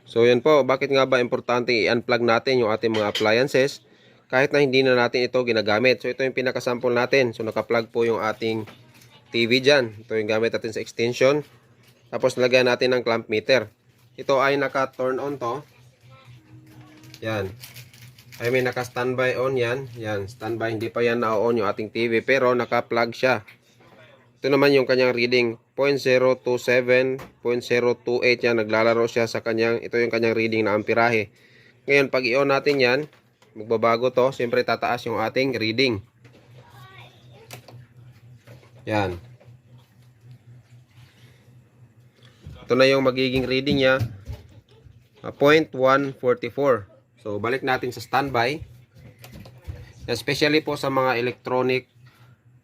So yan po, bakit nga ba importante i-unplug natin yung ating mga appliances kahit na hindi na natin ito ginagamit. So ito yung pinaka-sample natin. So naka-plug po yung ating TV dyan. Ito yung gamit natin sa extension. Tapos lagyan natin ng clamp meter. Ito ay naka-turn on to. Yan. I mean naka-standby on yan. Yan, standby. Hindi pa yan na-on yung ating TV pero naka-plug siya. Ito naman yung kanyang reading, 0.027, 0.028 yan, naglalaro siya sa kanyang, ito yung kanyang reading na amperahe. Ngayon, pag i-on natin yan, magbabago to, siyempre tataas yung ating reading. Yan. Ito na yung magiging reading niya, 0.144. So, balik natin sa standby. Especially po sa mga electronic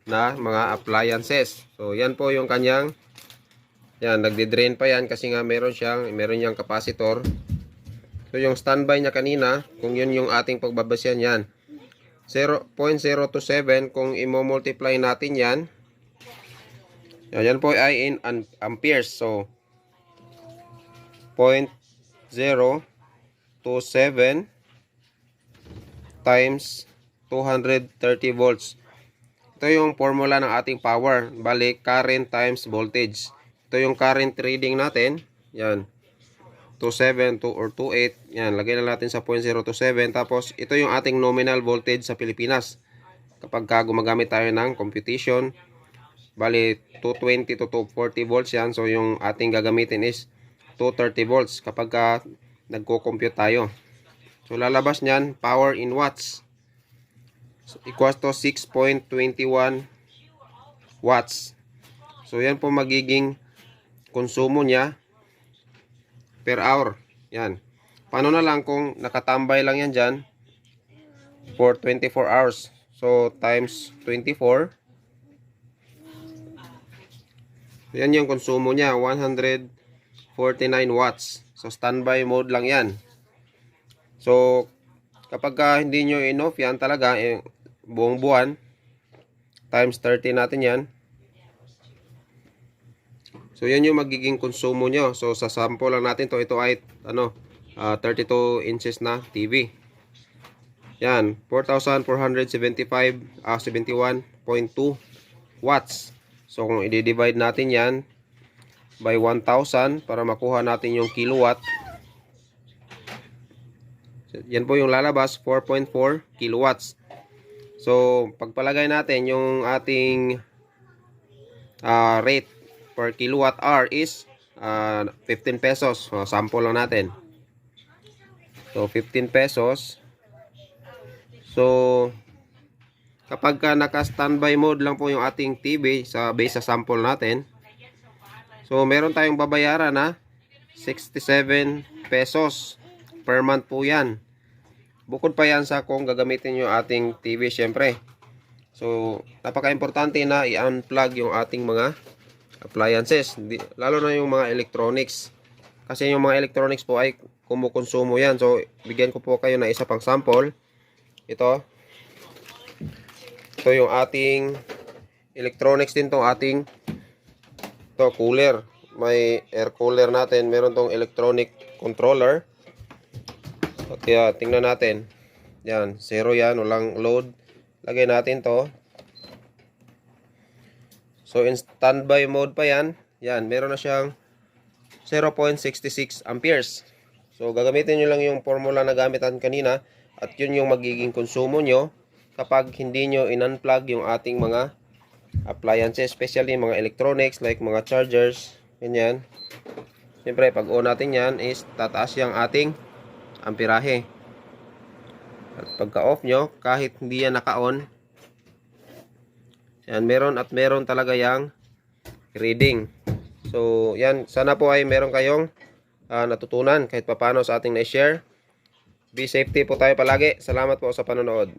na mga appliances. So yan po yung kanyang, yan, nagdi-drain pa yan kasi nga meron niyang capacitor. So yung standby niya kanina, kung yun yung ating pagbabasyan yan, 0.027, kung i-multiply natin yan, yan po ay in amperes. So 0.027 times 230 volts. Ito yung formula ng ating power. Bali, current times voltage. Ito yung current reading natin. Yan. 27 or 28. Yan. Lagay na natin sa 0.027. Tapos, ito yung ating nominal voltage sa Pilipinas. Kapag gumagamit tayo ng computation. Bali, 220 to 240 volts yan. So, yung ating gagamitin is 230 volts kapag nagko-compute tayo. So, lalabas niyan, power in watts. So, equals to 6.21 watts. So, yan po magiging konsumo niya per hour. Yan. Paano na lang kung nakatambay lang yan dyan for 24 hours. So, times 24. Yan yung konsumo niya. 149 watts. So, standby mode lang yan. So, kapag hindi nyo in-off yan talaga, buong buwan, times 30 natin yan. So, yan yung magiging konsumo nyo. So, sa sample lang natin to, ito ay 32 inches na TV. Yan, 4,475, 71.2 watts. So, kung i-divide natin yan by 1,000 para makuha natin yung kilowatt, yan po yung lalabas, 4.4 kilowatts. So, pagpalagay natin yung ating rate per kilowatt hour is 15 pesos. So, sample lang natin. So, 15 pesos. So, kapag naka-standby mode lang po yung ating TV base sa sample natin. So, meron tayong babayaran na 67 pesos per month po yan. Bukod pa yan sa kung gagamitin yung ating TV syempre. So, napaka-importante na i-unplug yung ating mga appliances. Lalo na yung mga electronics. Kasi yung mga electronics po ay kumukonsumo yan. So, bigyan ko po kayo na isa pang sample. Ito yung ating electronics din tong ating cooler. May air cooler natin. Meron tong electronic controller. Kaya tingnan natin. Yan, zero yan, walang load. Lagay natin to. So in standby mode pa yan. Yan, meron na siyang 0.66 amperes. So gagamitin nyo lang yung formula na gamitan kanina at yun yung magiging konsumo nyo kapag hindi nyo in-unplug yung ating mga appliances, especially mga electronics like mga chargers. Ganyan. Siyempre, pag on natin yan is tataas yung ating amperahe. At pagka off nyo, kahit hindi yan naka-on, yan, meron talaga yung reading. So yan, sana po ay meron kayong natutunan kahit papaano sa ating na-share. Be safety po tayo palagi. Salamat po sa panonood.